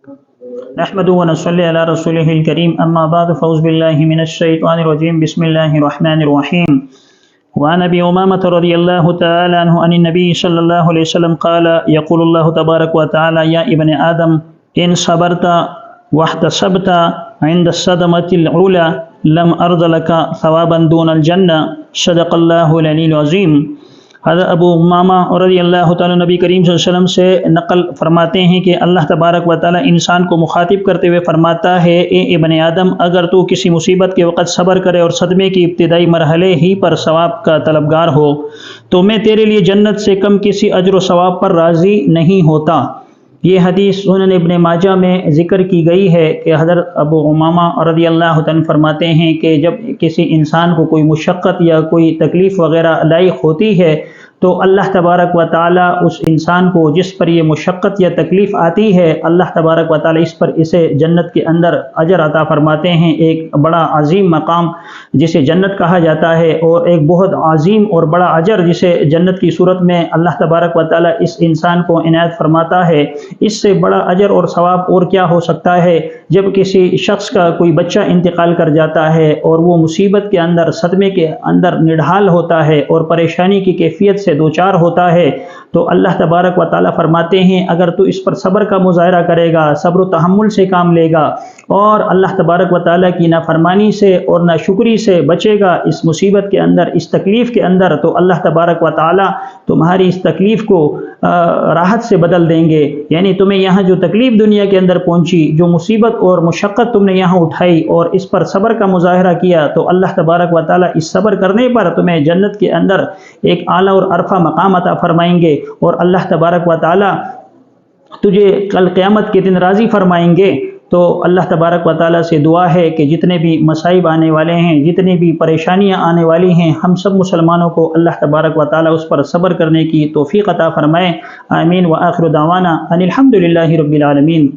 نحمد ونصلي على رسوله الكريم اما بعد فاعوذ بالله من الشيطان الرجيم بسم الله الرحمن الرحيم وعن ابي امامه رضي الله تعالى عنه عن النبي صلى الله عليه وسلم قال يقول الله تبارك وتعالى يا ابن آدم ان صبرت واحتسبت عند الصدمة العلى لم ارض لك ثوابا دون الجنة صدق الله العلي العظيم۔ حضرت ابو امامہ رضی اللہ تعالیٰ نبی کریم صلی اللہ علیہ وسلم سے نقل فرماتے ہیں کہ اللہ تبارک و تعالیٰ انسان کو مخاطب کرتے ہوئے فرماتا ہے اے ابن آدم، اگر تو کسی مصیبت کے وقت صبر کرے اور صدمے کی ابتدائی مرحلے ہی پر ثواب کا طلبگار ہو تو میں تیرے لیے جنت سے کم کسی اجر و ثواب پر راضی نہیں ہوتا۔ یہ حدیث سنن ابن ماجہ میں ذکر کی گئی ہے کہ حضرت ابو امامہ رضی اللہ تعالیٰ فرماتے ہیں کہ جب کسی انسان کو کوئی مشقت یا کوئی تکلیف وغیرہ لاحق ہوتی ہے تو اللہ تبارک و تعالیٰ اس انسان کو جس پر یہ مشقت یا تکلیف آتی ہے اللہ تبارک و تعالیٰ اسے جنت کے اندر اجر عطا فرماتے ہیں، ایک بڑا عظیم مقام جسے جنت کہا جاتا ہے، اور ایک بہت عظیم اور بڑا اجر جسے جنت کی صورت میں اللہ تبارک و تعالیٰ اس انسان کو عنایت فرماتا ہے۔ اس سے بڑا اجر اور ثواب اور کیا ہو سکتا ہے؟ جب کسی شخص کا کوئی بچہ انتقال کر جاتا ہے اور وہ مصیبت کے اندر، صدمے کے اندر نڈھال ہوتا ہے اور پریشانی کی کیفیت سے دوچار ہوتا ہے تو اللہ تبارک و تعالیٰ فرماتے ہیں اگر تو اس پر صبر کا مظاہرہ کرے گا، صبر و تحمل سے کام لے گا اور اللہ تبارک و تعالیٰ کی نافرمانی سے اور ناشکری سے بچے گا اس مصیبت کے اندر، اس تکلیف کے اندر، تو اللہ تبارک و تعالیٰ تمہاری اس تکلیف کو راحت سے بدل دیں گے۔ یعنی تمہیں یہاں جو تکلیف دنیا کے اندر پہنچی، جو مصیبت اور مشقت تم نے یہاں اٹھائی اور اس پر صبر کا مظاہرہ کیا، تو اللہ تبارک و تعالیٰ اس صبر کرنے پر تمہیں جنت کے اندر ایک اعلیٰ اور عرفہ مقام عطا فرمائیں گے، اور اللہ تبارک و تعالیٰ تجھے کل قیامت کے دن راضی فرمائیں گے۔ تو اللہ تبارک و تعالیٰ سے دعا ہے کہ جتنے بھی مصائب آنے والے ہیں، جتنی بھی پریشانیاں آنے والی ہیں، ہم سب مسلمانوں کو اللہ تبارک و تعالیٰ اس پر صبر کرنے کی توفیق عطا فرمائے۔ آمین۔ وآخر دعوانا ان الحمد للہ رب العالمین۔